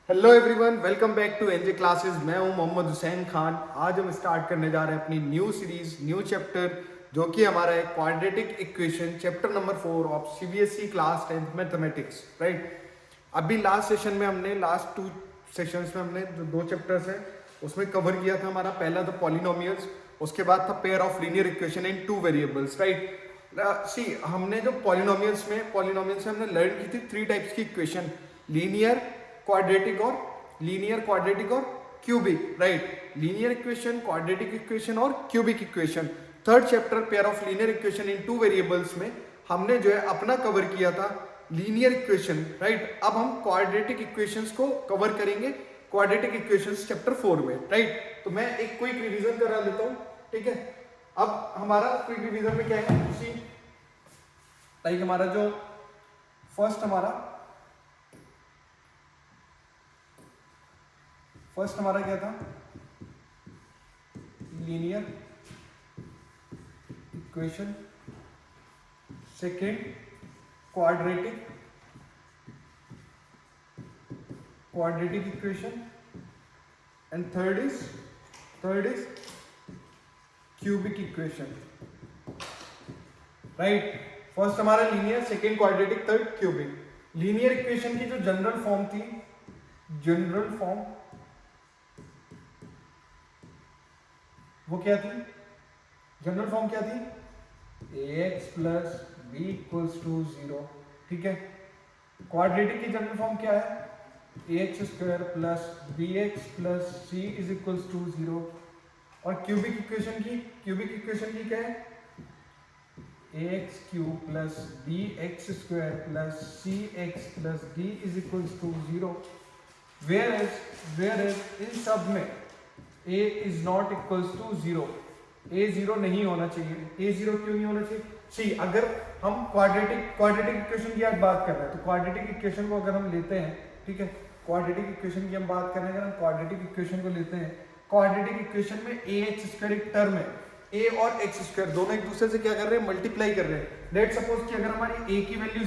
Hello everyone, welcome back to NJ classes. मैं हूं मोहम्मद हुसैन खान। आज हम स्टार्ट करने जा रहे हैं अपनी न्यू सीरीज, न्यू चैप्टर, जो कि हमारा है quadratic equation, chapter number 4 of CBSE class 10th mathematics. Right, अभी लास्ट सेशन में हमने लास्ट 2 सेशंस में हमने जो 2 चैप्टर्स हैं उसमें कवर किया था। हमारा पहला था पॉलिनोमियल्स, उसके बाद था pair of linear equation in 2 variables. Right, see हमने जो पॉलिनोमियल्स में हमने लर्न की थी 3 टाइप्स की इक्वेशन, लीनियर, क्वाड्रेटिक और cubic. Right, linear equation, quadratic equation और cubic equation. Third chapter pair of linear equation in 2 variables में हमने जो है अपना कवर किया था लीनियर इक्वेशन। राइट, अब हम क्वाड्रेटिक इक्वेशंस को कवर करेंगे क्वाड्रेटिक इक्वेशंस चैप्टर 4 में। राइट, तो मैं एक क्विक रिवीजन करा लेता हूं। ठीक है, अब हमारा क्विक रिवीजन में क्या है, लाइक हमारा जो फर्स्ट हमारा क्या था, linear equation, second quadratic equation, and third is cubic equation. Right, first हमारा linear, second quadratic, third cubic. Linear equation की जो जनरल फॉर्म थी, वो क्या थी, जनरल फॉर्म क्या थी, ax plus B equals to 0। ठीक है, क्वाड्रेटिक की जनरल फॉर्म क्या है, ax square plus B x plus C is equals to 0। और क्यूबिक इक्वेशन की क्या है, ax cube plus B X square plus C X plus D is equals to 0। Whereas इन सब में a is not equals to 0। a 0 नहीं होना चाहिए। a 0 क्यों नहीं होना चाहिए? सी अगर हम क्वाड्रेटिक इक्वेशन की आज बात कर रहे हैं तो क्वाड्रेटिक इक्वेशन को अगर हम लेते हैं, ठीक है, क्वाड्रेटिक इक्वेशन की हम बात कर रहे हैं, अगर हम क्वाड्रेटिक इक्वेशन को लेते हैं, क्वाड्रेटिक इक्वेशन में ए एक्स स्क्वायर एक टर्म है, a और एक्स स्क्वायर दोनों एक दूसरे से क्या कर रहे हैं, मल्टीप्लाई कर रहे हैं। लेट सपोज कि अगर हमारी a की वैल्यू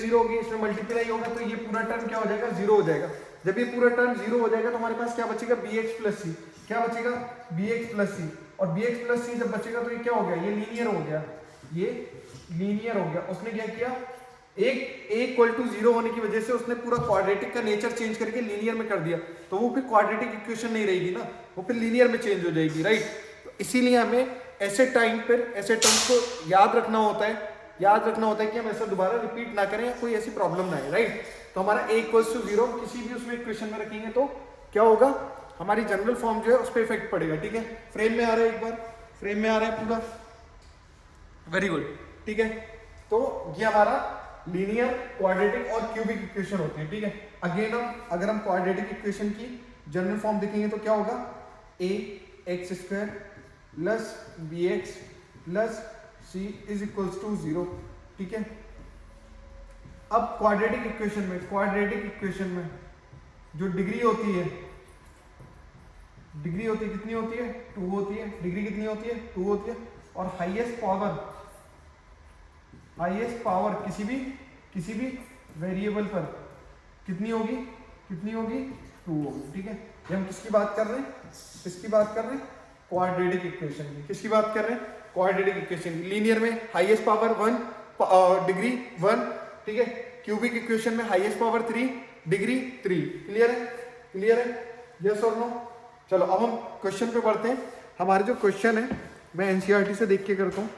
0 होगी, इसमें मल्टीप्लाई होगा तो ये पूरा टर्म क्या हो जाएगा, 0 हो जाएगा। जब ये पूरा टर्म 0 हो जाएगा तो हमारे पास क्या बचेगा, bx प्लस सी। क्या बचेगा, bx प्लस सी। और bx प्लस सी जब बचेगा तो ये क्या हो गया, ये लीनियर हो गया। उसने क्या किया, एक इक्वल टू 0 होने की वजह से उसने पूरा क्वाड्रेटिक का नेचर चेंज करके लीनियर में कर दिया, तो वो फिर क्वाड्रेटिक इक्वेशन नहीं रहेगी ना, वो फिर लीनियर में चेंज हो जाएगी। राइट, तो इसीलिए हमें ऐसे टाइम पर ऐसे टर्म्स को याद रखना होता है कि हम ऐसा दोबारा रिपीट ना करें या कोई ऐसी प्रॉब्लम ना आए। राइट, तो हमारा a इक्वल्स टू 0 किसी भी उसमें इक्वेशन में रखेंगे तो क्या होगा, हमारी जनरल फॉर्म जो है उस पर इफेक्ट पड़ेगा। ठीक है, फ्रेम में आ रहा है, एक बार फ्रेम में आ रहा है पूरा, वेरी गुड। ठीक है, तो ये हमारा लीनियर, क्वाड्रेटिक और क्यूबिक इक्वेशन होते हैं। ठीक है, अगेन अगर हम क्वाड्रेटिक इक्वेशन की जनरल फॉर्म देखेंगे तो क्या होगा, a x square plus B x plus C is equals to 0। ठीक है, अब क्वाड्रेटिक इक्वेशन में जो डिग्री होती है कितनी होती है, 2 होती है। डिग्री कितनी होती है, 2 होती है। और हाईएस्ट पावर किसी भी वेरिएबल पर कितनी होगी, 2 होगी। ठीक है, ये हम किसकी बात कर रहे हैं, क्वाड्रेटिक इक्वेशन की। किसकी बात कर रहे हैं, क्वाड्रेटिक इक्वेशन। लीनियर में हाईएस्ट पावर 1, डिग्री 1। ठीक है, क्यूबिक इक्वेशन में हाईएस्ट पावर 3, डिग्री 3। क्लियर है, यस और नो? चलो अब हम क्वेश्चन पे बढ़ते हैं। हमारे जो क्वेश्चन है मैं एनसीईआरटी से देख के करता हूँ।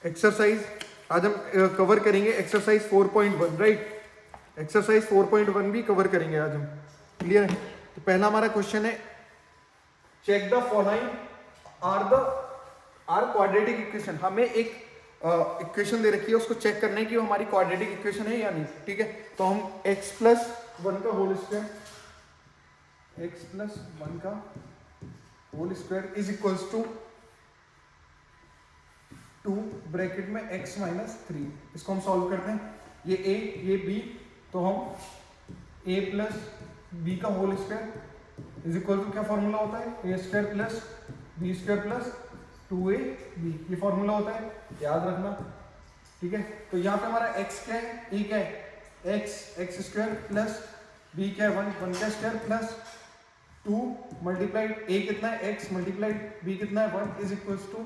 एक्सरसाइज आज हम कवर करेंगे एक्सरसाइज 4.1। राइट, एक्सरसाइज 4.1 भी कवर करेंगे आज हम। क्लियर है, तो पहला हमारा क्वेश्चन है, check the following are quadratic equation. हमें एक इक्वेशन दे रखी है, उसको चेक करना है कि वो हमारी क्वाड्रेटिक इक्वेशन है या नहीं। ठीक है, तो हम x प्लस 1 का whole square is equals to 2 bracket में x माइनस 3। इसको हम सॉल्व करते हैं, ये a ये b, तो हम a प्लस बी का whole square is equal to, क्या फॉर्मूला होता है, a square plus b square plus 2ab, ये फॉर्मूला होता है, याद रखना। ठीक है, तो यहाँ पे हमारा x क्या है, a क्या है, एक्स स्क्वायर प्लस बी क्या है 1 का स्क्वायर प्लस 2 मल्टीप्लाइड ए कितना है एक्स मल्टीप्लाइड बी कितना है 1 is equals to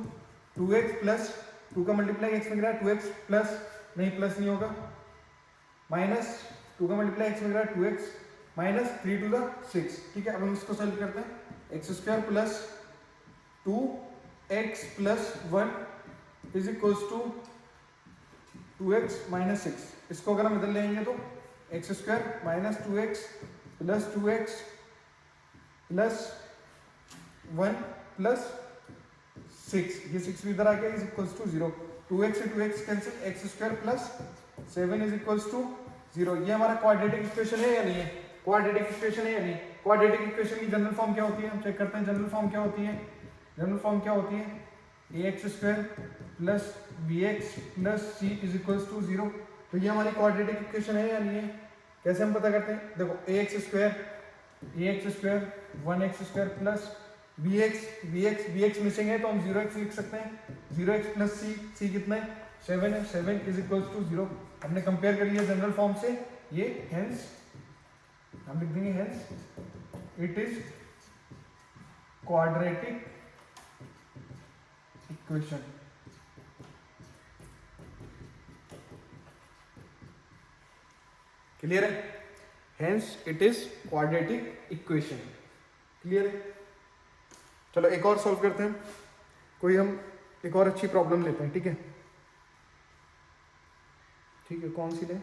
2x plus 2 का मल्टीप्लाई एक्स में गिरा 2x प्लस नहीं प्लस नहीं होगा माइनस 2 का मल्टीप्लाई एक्स में गिरा 2x माइनस 3 टू द 6। ठीक है, अब हम इसको सॉल्व करते हैं। X square plus 2x plus 1 is equals to 2x minus 6। इसको अगर हम इधर ले आएंगे तो x square minus 2x plus 2x plus 1 plus 6, ये 6 भी इधर आ गया इज इक्वल्स टू 0। 2x से 2x cancel, x square plus 7 is equals to 0। ये हमारा क्वाड्रेटिक इक्वेशन है या नहीं है? क्वाड्रेटिक इक्वेशन है या नहीं? क्वाड्रेटिक इक्वेशन की जनरल फॉर्म क्या होती है? हम चेक करते हैं जनरल फॉर्म क्या होती है। जनरल फॉर्म क्या होती है? ax square plus bx plus c is equals to 0। तो ये हमारी क्वाड्रेटिक इक्वेशन है या नहीं है? कैसे हम पता करते हैं? देखो ax square 1x square plus bx missing है तो हम 0x लिख सकते हैं। 0x प्लस c कितना है 7 है, 7 इज इक्वल्स टू 0। हमने कंपेयर कर लिया जनरल फॉर्म से, ये हेंस हम लिख देंगे hence it is quadratic equation. Clear है? Hence it is quadratic equation. Clear है? चलो एक और सॉल्व करते हैं। कोई हम एक और अच्छी प्रॉब्लम लेते हैं। ठीक है, ठीक है, कौन सी लें?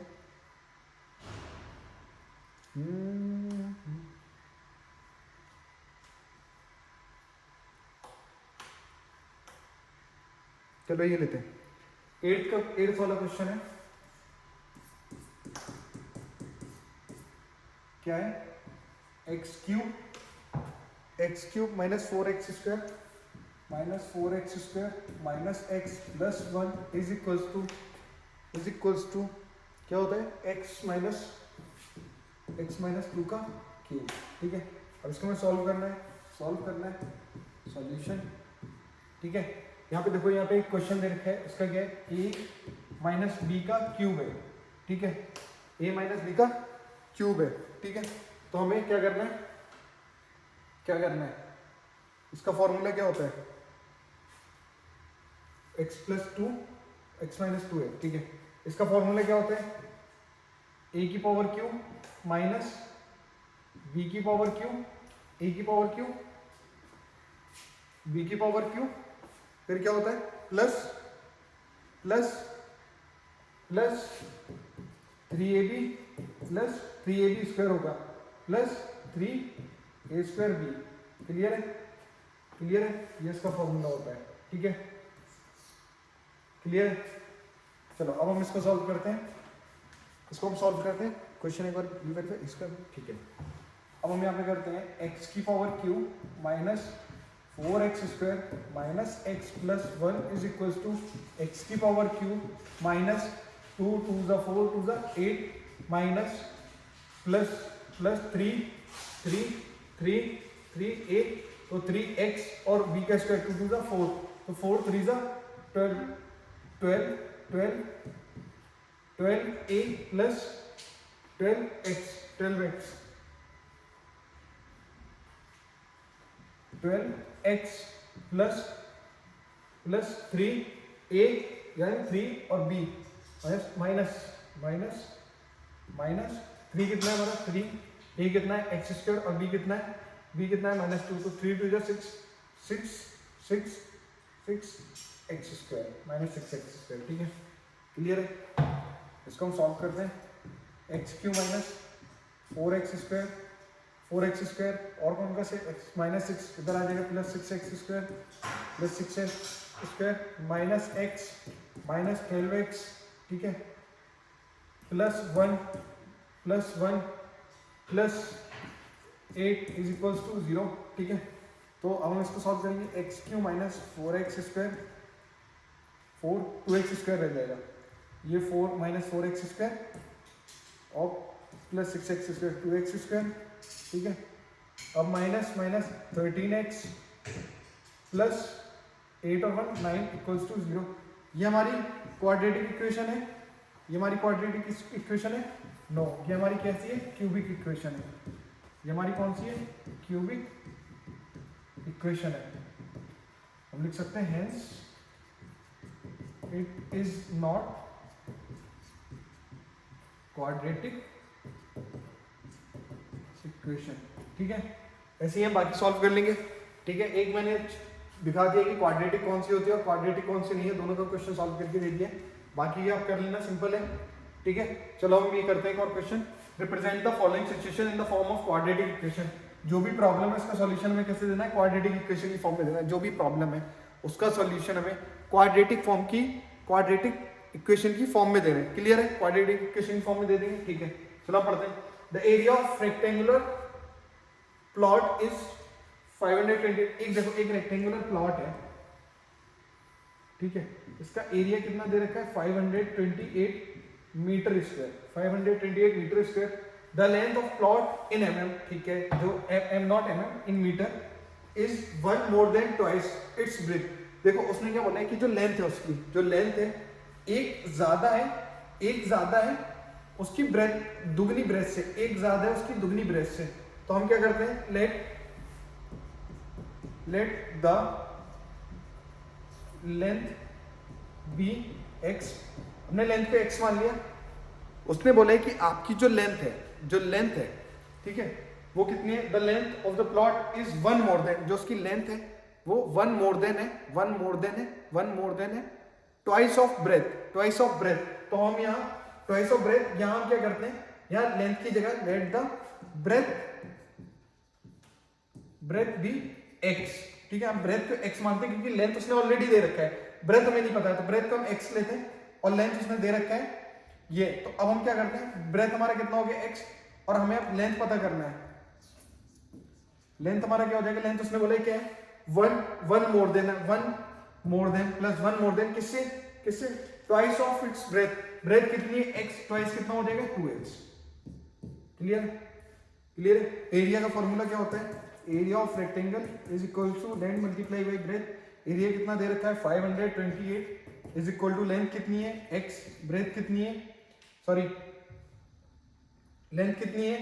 चलो ये लेते हैं। 8th वाला क्वेश्चन है, क्या है? X cube minus 4x square minus x plus 1 is equals to क्या होता है? x माइनस 2 का क्यूब। ठीक है, अब इसको हमें सॉल्व करना है सॉल्यूशन। ठीक है, यहाँ पे देखो, यहाँ पे एक क्वेश्चन दे रखा है, इसका क्या है? a माइनस बी का क्यूब है। ठीक है, a माइनस बी का क्यूब है। ठीक है, तो हमें क्या करना है? इसका फॉर्मूला क्या होता है? x प्लस 2 x माइनस 2 है। ठीक है, इसका फॉर्मूला क्या होता है? a की पावर क्यूब माइनस b की पावर क्यूब a की पावर क्यूब b की पावर क्यूब, फिर क्या होता है? Plus 3ab plus 3ab square होगा plus 3a square b। Clear है? ये इसका फॉर्मूला होता है। ठीक है, क्लियर है? चलो अब हम इसको सॉल्व करते हैं। क्वेश्चन एक बार व्यू करते हैं इसका। ठीक है, अब हम यहाँ पे करते हैं x की power cube minus 4x square minus x plus 1 is equals to x की पावर क्यूब माइनस 2 2 ज़ा 4 2 ज़ा 8 माइनस प्लस 3 8 तो 3x और b का स्क्वायर 2 2 ज़ा 4 तो 4 3 ज़ा 12a plus 12x 12x plus 3a यानी 3 और b माइनस 3 कितना है हमारा? 3 a कितना है? x स्क्वायर और b कितना है? माइनस 2 तो 3 2 6 x square minus 6x square. ठीक है, क्लियर है? इसको हम सॉल्व करते हैं। X cube minus 4x square और कौन का से x माइनस 6 इधर आ जाएगा plus 6x square minus x minus 12x। ठीक है, plus 1 plus 8 is equals to 0। ठीक है, तो अब हम इसको सॉल्व करेंगे। X cube minus 4x square 2x square रह जाएगा, ये 4 माइनस 4x स्क्वायर और plus 6x square 2x square. ठीक है, अब माइनस 13x प्लस 8 और 1 9 इक्वल्स टू 0। ये हमारी क्वाड्रेटिक इक्वेशन है। नो, ये हमारी कैसी है, क्यूबिक इक्वेशन है। ये हमारी कौन सी है, क्यूबिक इक्वेशन है। हम लिख सकते हैं hence it is not quadratic equation. ठीक है, ऐसे ही हम बाकी सॉल्व कर लेंगे। ठीक है, एक मैंने दिखा दिया कि क्वाड्रेटिक कौन सी होती है और क्वाड्रेटिक कौन सी नहीं है, दोनों का क्वेश्चन सॉल्व करके दे दिया। बाकी ये आप कर लेना, सिंपल है। ठीक है, चलो हम ये करते हैं एक और question. Represent the following situation in the form of quadratic equation. जो भी प्रॉब्लम है उसका सॉल्यूशन हमें कैसे देना है, क्वाड्रेटिक इक्वेशन की फॉर्म में देना है। जो भी प्रॉब्लम है उसका सॉल्यूशन हमें क्वाड्रेटिक इक्वेशन की फॉर्म में देना है। क्लियर है, क्वाड्रेटिक इक्वेशन की फॉर्म में दे देंगे। ठीक है, चलो पढ़ते हैं। The area of rectangular plot is 520। एक देखो, एक रेक्टेंगुलर प्लॉट है, ठीक है, इसका एरिया कितना दे रखा है, 528 meter square, 528 meter square. The length of plot in mm, ठीक है, जो m not mm in meter, is 1 more than twice its breadth. देखो उसने क्या बोला है कि जो लेंथ है उसकी, जो लेंथ है एक ज्यादा है उसकी ब्रेथ दुगनी ब्रेथ से, एक ज्यादा है उसकी दुगनी ब्रेथ से। तो हम क्या करते हैं, let the length be x। हमने लेंथ को x मान लिया। उसने बोला है कि आपकी जो लेंथ है, ठीक है, वो कितनी है, the length of the plot is 1 more then, जो उसकी लेंथ है वो 1 मोर देन है ट्वाइस ऑफ ब्रेथ। तो हम यहाँ ट्वाइस ऑफ ब्रेथ, यहाँ हम क्या करते हैं, यहाँ लेंथ की जगह let the breadth be x। ठीक है, हम ब्रेथ को x मानते हैं क्योंकि लेंथ उसने ऑलरेडी दे रखा है, ब्रेथ हमें नहीं पता है, तो ब्रेथ को हम x लेते हैं और लेंथ उसने दे रखा है ये। तो अब हम क्या करते हैं, ब्रेथ हमारा कितना हो गया x, और हमें अब लेंथ पता करना है। लेंथ हमारा क्या हो जाएगा, लेंथ उसने बोला क्या है, 1 मोर देन है, 1 more then plus 1 more then किससे ट्वाइस ऑफ इट्स ब्रेथ कितनी है, x, ट्वाइस कितना हो जाएगा, 2x। क्लियर। एरिया का फॉर्मूला क्या होता है, area of rectangle is equal to length multiply by breadth. Area कितना दे रखा है, 528 इज इक्वल टू लेंथ कितनी है x, ब्रेथ कितनी है, सॉरी लेंथ कितनी है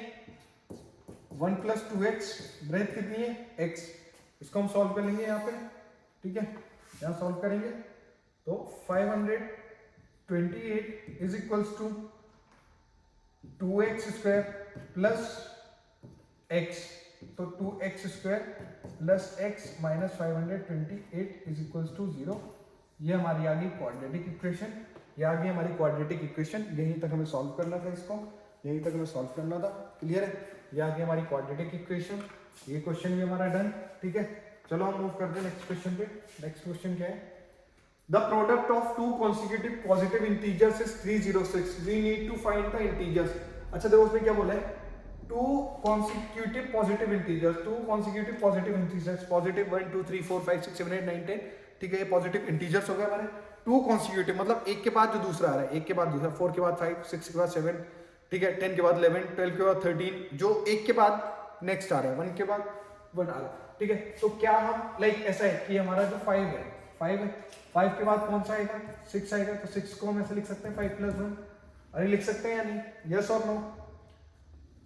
1 प्लस 2x, ब्रेथ कितनी है x। इसको हम सॉल्व कर लेंगे यहाँ पे। ठीक है, यहाँ सॉल्व करेंगे तो 528 is equals to 2x square plus x, तो 2x square plus x minus 528 is equals to 0। ये हमारी आ गई क्वाड्रेटिक इक्वेशन, ये आ गई हमारी क्वाड्रेटिक इक्वेशन। यहीं तक हमें सॉल्व करना था, इसको यहीं तक हमें सॉल्व करना था। क्लियर है, ये आ गई हमारी क्वाड्रेटिक इक्वेशन। ये क्वेश्चन भी हमारा डन। ठीक है, चलो हम मूव करते हैं नेक्स्ट क्वेश्चन पे। नेक्स्ट क्वेश्चन क्या है, the product of two consecutive positive integers is 306, we need to find the integers. अच्छा देखो उसमें क्या बोला है, two consecutive positive integers, positive 1 2 3 4 5 6 7 8 9 10। ठीक है, ये पॉजिटिव इंटीजर्स हो गए हमारे। टू कॉन्सिक्यूटिव मतलब एक के बाद जो दूसरा आ रहा है, एक के बाद दूसरा, 4 के बाद 5, 6 के बाद 7, ठीक है, 10 के बाद 11, 12 के बाद 13, जो एक के बाद नेक्स्ट आ रहा है, 1 के बाद 1 आ रहा है। ठीक है, तो क्या हम लाइक ऐसा है कि हमारा जो 5 है, 5 के बाद कौन सा आएगा, 6 आएगा, तो 6 को हम ऐसे लिख सकते हैं 5 प्लस 1। अरे लिख सकते हैं या नहीं, यस और नो।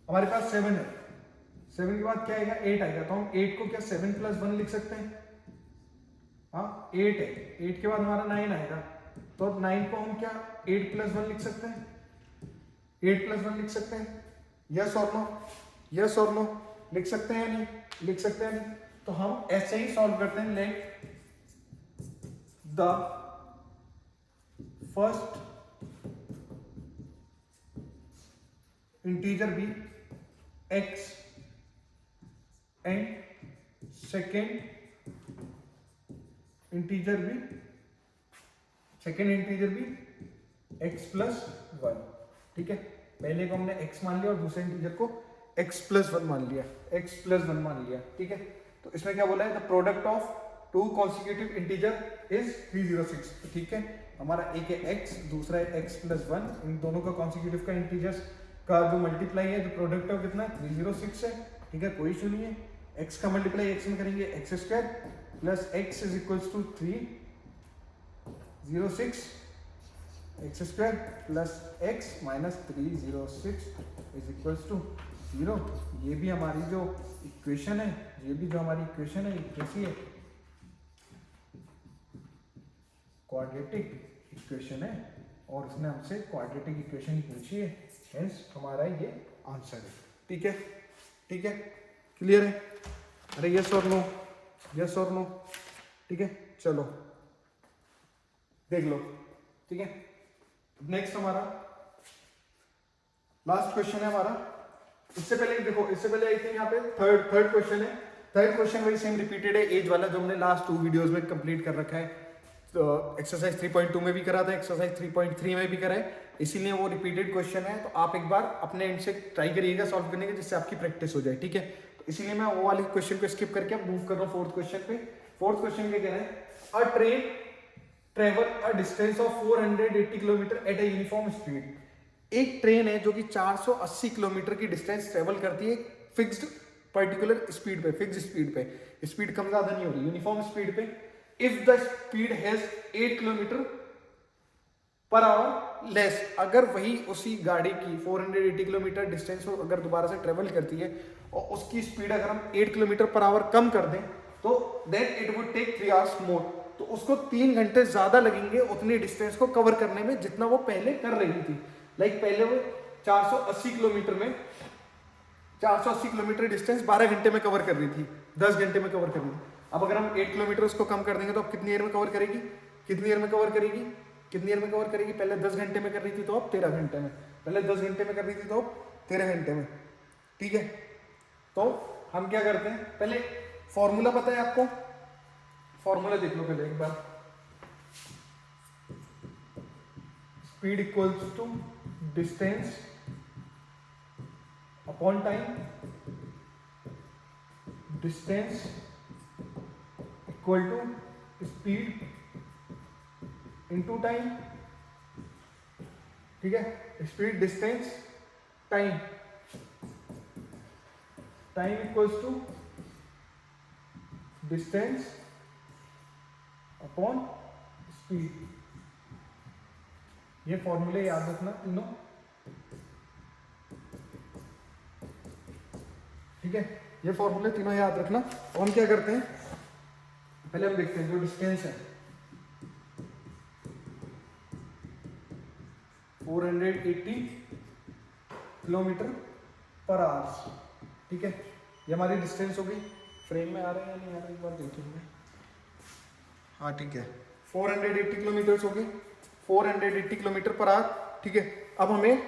हमारे पास 7 है, 7 के बाद क्या आएगा, 8 आएगा, तो हम 8 को क्या 7 प्लस 1 लिख सकते हैं। हाँ 8 है, 8 के बाद हमारा 9 आएगा, तो 9 को हम क्या 8 प्लस 1 लिख सकते हैं, 8 प्लस 1 लिख सकते हैं। यस और नो, यस और नो, लिख सकते हैं या नहीं, लिख सकते हैं नहीं। तो हम ऐसे ही सॉल्व करते हैं, let the first integer be x and second integer भी x प्लस 1। ठीक है, पहले को हमने x मान लिया और दूसरे इंटीजर को x प्लस 1 मान लिया। ठीक है, तो इसमें क्या बोला है, the product of two consecutive integer is 306। ठीक है, हमारा एक है x, दूसरा है x प्लस 1, इन दोनों का कॉन्सिक्यूटिव का इंटीजर्स का जो मल्टीप्लाई है, जो प्रोडक्ट है कितना 306 है। ठीक है, कोई इशू नहीं है, x का मल्टीप्लाई x में करेंगे, x square plus x is equals to 306 x square plus x minus 306 is equals to 0। ये भी हमारी जो इक्वेशन है, ये भी जो हमारी इक्वेशन है ये कैसी है, क्वाड्रेटिक इक्वेशन है, और उसने हमसे क्वाड्रेटिक इक्वेशन पूछी है, हेंस हमारा ये आंसर है। ठीक है, ठीक है, क्लियर है? अरे यस और नो, यस और नो, ठीक है, चलो देख लो। ठीक है, नेक्स्ट हमारा लास्ट क्वेश्चन है हमारा। इससे पहले देखो, इससे पहले आई थिंक यहाँ पे थर्ड क्वेश्चन है। थर्ड क्वेश्चन वही सेम रिपीटेड है, एज वाला जो हमने लास्ट 2 वीडियोस में कंप्लीट कर रखा है। तो एक्सरसाइज 3.2 में भी करा था, एक्सरसाइज 3.3 में भी करा है, इसीलिए वो रिपीटेड क्वेश्चन है। तो आप एक बार अपने एंड से ट्राई करिएगा सॉल्व करने का, जिससे आपकी प्रैक्टिस हो जाए। ठीक है, तो इसीलिए मैं वो वाले क्वेश्चन को स्किप करके अब मूव कर रहा हूँ फोर्थ क्वेश्चन पे। फोर्थ क्वेश्चन क्या कह रहा है, a train travel a distance of 480 kilometer at a uniform speed. एक ट्रेन है जो कि 480 किलोमीटर की डिस्टेंस ट्रेवल करती है फिक्स्ड पर्टिकुलर स्पीड पे, फिक्स्ड स्पीड पे, स्पीड कम ज्यादा नहीं हो रही, यूनिफॉर्म स्पीड पे। If the speed has 8 kilometre per hour less, अगर वही उसी गाड़ी की 480 किलोमीटर डिस्टेंस को अगर दोबारा से ट्रेवल करती है और उसकी स्पीड अगर हम 8 किलोमीटर पर आवर कम कर दें, तो then it would take 3 hours more, तो उसको 3 घंटे ज्यादा लगेंगे उतनी डिस्टेंस को कवर करने में जितना वो पहले कर रही थी। लाइक पहले वो 480 किलोमीटर में 480 किलोमीटर डिस्टेंस 12 घंटे में कवर कर रही थी, 10 घंटे में कवर कर रही थी। अब अगर हम 8 किलोमीटर उसको कम कर देंगे तो अब कितनी देर में कवर करेगी, कितनी देर में कवर करेगी, कितनी देर में कवर करेगी? पहले 10 घंटे में कर रही थी तो अब 13 घंटे में, पहले 10 घंटे में कर रही थी तो अब 13 घंटे में। ठीक है, तो हम क्या करते हैं, पहले फॉर्मूला पता है आपको, फॉर्मूला देख लो पहले एक बार। Speed equals to distance upon time, distance equal to speed into time. ठीक है, speed distance time, time equals to distance upon speed. ये फॉर्मूले याद रखना तीनों। ठीक है, ये फॉर्मूले तीनों याद रखना। और हम क्या करते हैं, पहले हम देखते हैं जो डिस्टेंस है 480 किलोमीटर पर आवर। ठीक है, ये हमारी डिस्टेंस होगी। फ्रेम में आ रहा है या नहीं आ रहा है एक बार देखेंगे। हाँ ठीक है, 480 किलोमीटर हो गए, 480 किलोमीटर पर आवर। ठीक है, अब हमें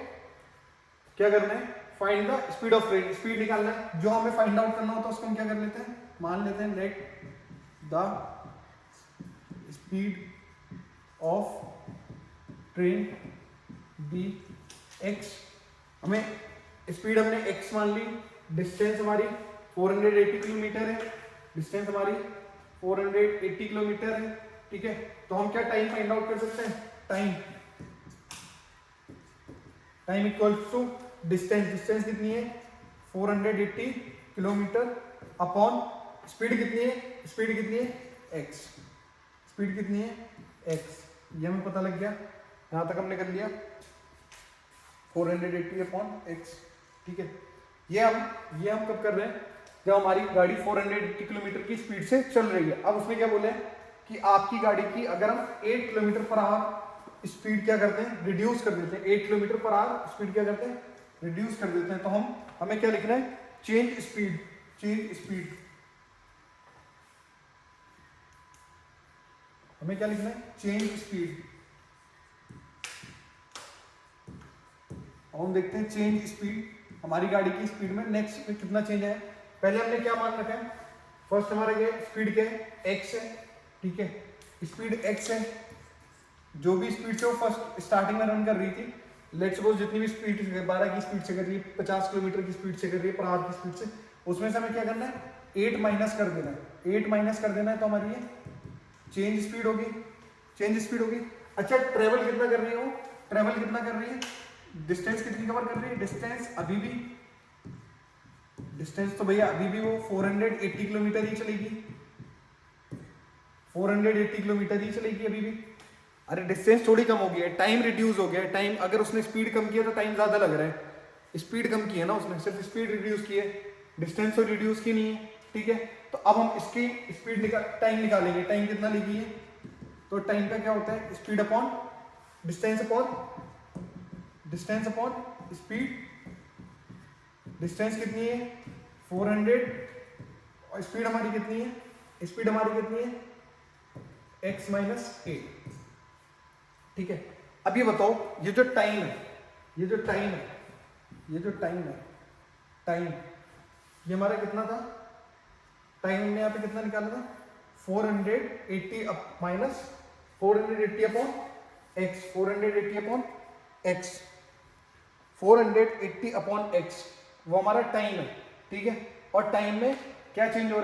क्या करना है, find the speed of train, speed निकालना है। जो हमें फाइंड आउट करना होता है उसको हम क्या कर लेते हैं, मान लेते हैं let the speed of train be x. हमें स्पीड हमने एक्स मान ली, डिस्टेंस हमारी 480 किलोमीटर है, डिस्टेंस हमारी 480 किलोमीटर है। ठीक है, तो हम क्या टाइम फाइंड आउट कर सकते हैं, time, time equals to distance, distance कितनी है 480 किलोमीटर अपॉन स्पीड कितनी है, स्पीड कितनी है एक्स, स्पीड कितनी है एक्स। ये हमें पता लग गया, यहां तक हमने कर लिया 480 अपॉन एक्स। ठीक है, ये हम कब कर रहे हैं, जब हमारी गाड़ी 480 किलोमीटर की स्पीड से चल रही है। अब उसमें क्या बोले कि आपकी गाड़ी की अगर हम 8 किलोमीटर पर आवर स्पीड क्या करते हैं, रिड्यूस कर देते हैं, 8 किलोमीटर पर आवर स्पीड क्या करते हैं, रिड्यूस कर देते हैं। तो हमें क्या लिखना है, चेंज स्पीड, चेंज स्पीड। हमें क्या लिखना है, चेंज स्पीड। और हम देखते हैं चेंज स्पीड, हमारी गाड़ी की स्पीड में नेक्स्ट में कितना चेंज है। पहले हमने क्या मान रखा है, फर्स्ट हमारा ये स्पीड क्या है, एक्स है। ठीक है, स्पीड एक्स है, जो भी स्पीड से वो फर्स्ट स्टार्टिंग में रन कर रही थी, लेट्स सपोज जितनी भी स्पीड 12 की स्पीड से कर रही है, 50 किलोमीटर की स्पीड से कर रही है पर आवर की स्पीड से, उसमें से हमें क्या करना है, 8 माइनस कर देना है, 8 माइनस कर देना है, तो हमारी ये चेंज स्पीड होगी, चेंज स्पीड होगी। अच्छा, ट्रेवल कितना कर रही है वो, ट्रेवल कितना कर रही है, डिस्टेंस कितनी कवर कर रही है, डिस्टेंस अभी भी, डिस्टेंस तो भैया अभी भी वो 480 किलोमीटर ही चलेगी, 480 किलोमीटर ही चलेगी अभी भी। अरे डिस्टेंस थोड़ी कम हो गई है, टाइम रिड्यूस हो गया है। टाइम अगर उसने स्पीड कम किया तो टाइम ज़्यादा लग रहा है, स्पीड कम की है ना उसने, सिर्फ स्पीड रिड्यूस की है, डिस्टेंस तो रिड्यूस की नहीं है, ठीक है। तो अब हम इसकी स्पीड टाइम निकालेंगे, टाइम कितना लिखी है, तो टाइम का क्या होता है, speed upon distance upon speed. Distance कितनी है 400 और स्पीड हमारी कितनी है, स्पीड हमारी कितनी है x माइनस 8, ठीक है। अब ये बताओ ये जो टाइम है, टाइम ये हमारा कितना था, टाइम हमने यहाँ पे कितना निकाला था 480 minus 480 upon x, 480 upon x वो हमारा टाइम है, ठीक है। और टाइम में क्या चेंज हो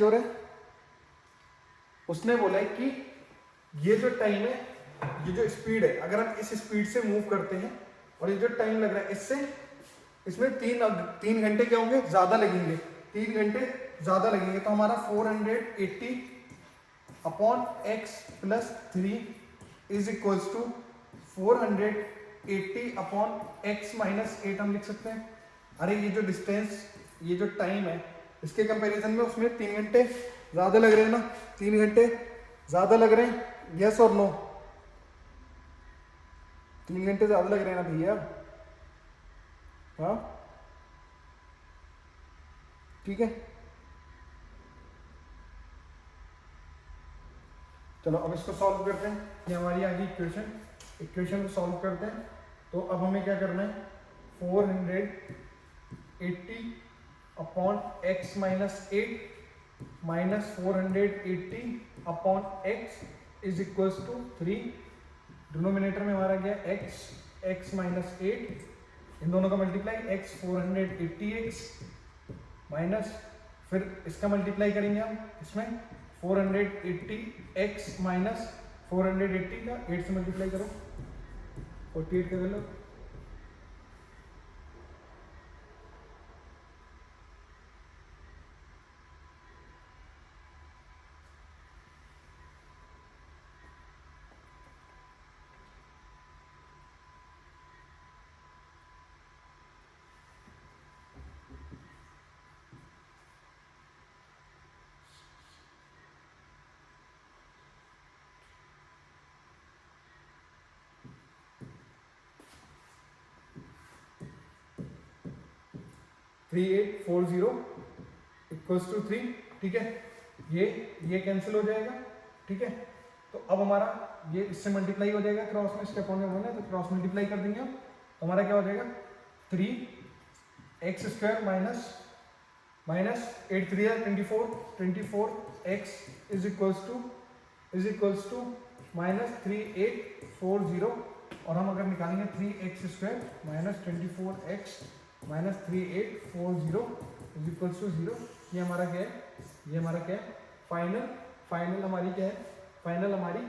रहा है, उसने बोला है कि ये जो टाइम है, ये जो स्पीड है, अगर हम इस स्पीड से मूव करते हैं और ये जो टाइम लग रहा है इसमें 3 घंटे क्या होंगे, ज्यादा लगेंगे, 3 घंटे ज्यादा लगेंगे। तो हमारा 480 upon x plus 3 is equals to 480 upon x minus 8 हम लिख सकते हैं। अरे ये जो डिस्टेंस, ये जो टाइम है, इसके कंपैरिजन में उसमें 3 घंटे ज़्यादा लग रहे हैं ना, 3 घंटे ज़्यादा लग रहे हैं, यस और नो, 3 घंटे ज़्यादा लग रहे हैं ना भैया, हाँ ठीक है। चलो अब इसको सॉल्व करते हैं, ये हमारी आ गई इक्वेशन को सॉल्व करते हैं। तो अब हमें क्या करना है, 480 upon x minus 8 minus 480 upon x is equals to 3। Denominator में हमारा गया एक्स माइनस 8, इन दोनों का मल्टीप्लाई एक्स 480x माइनस, फिर इसका मल्टीप्लाई करेंगे हम इसमें 480x माइनस 480 का 8 से मल्टीप्लाई करो, 48 कर लो, थ्री 3840 इक्वल्स टू 3, ठीक है। ये कैंसिल हो जाएगा, ठीक है। तो अब हमारा ये इससे मल्टीप्लाई हो जाएगा, क्रॉस में स्टेप होने वाला है तो क्रॉस मल्टीप्लाई कर देंगे हम, तो हमारा क्या हो जाएगा 3x² minus 8 3 24x is equals to minus 3840, और हम अगर निकालेंगे 3x² minus 24x minus 3840 is equals to 0। ये हमारा क्या है, फाइनल हमारी क्या है, फाइनल हमारी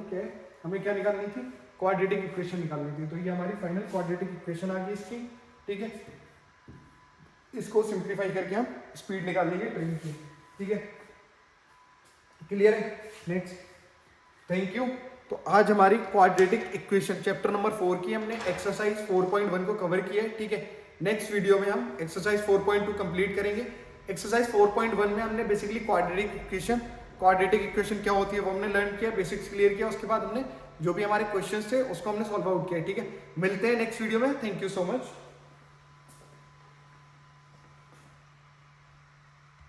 क्या है, हमें क्या निकालनी थी, क्वाड्रेटिक इक्वेशन निकालनी थी। तो ये हमारी फाइनल क्वाड्रेटिक इक्वेशन आ गई इसकी, ठीक है। इसको सिंप्लीफाई करके हम स्पीड निकाल लेंगे ट्रेन की, ठीक है। क्लियर है, नेक्स्ट, थैंक यू। तो आज हमारी क्वाड्रेटिक इक्वेशन चैप्टर नंबर 4 की हमने एक्सरसाइज 4.1 को कवर किया है, ठीक है। नेक्स्ट वीडियो में हम एक्सरसाइज 4.2 कंप्लीट करेंगे। एक्सरसाइज 4.1 में हमने बेसिकली क्वाड्रेटिक इक्वेशन क्या होती है वो हमने लर्न किया, बेसिक्स क्लियर किया, उसके बाद हमने जो भी हमारे क्वेश्चंस थे उसको हमने सॉल्व आउट किया, ठीक है। मिलते हैं नेक्स्ट वीडियो में, थैंक यू सो मच।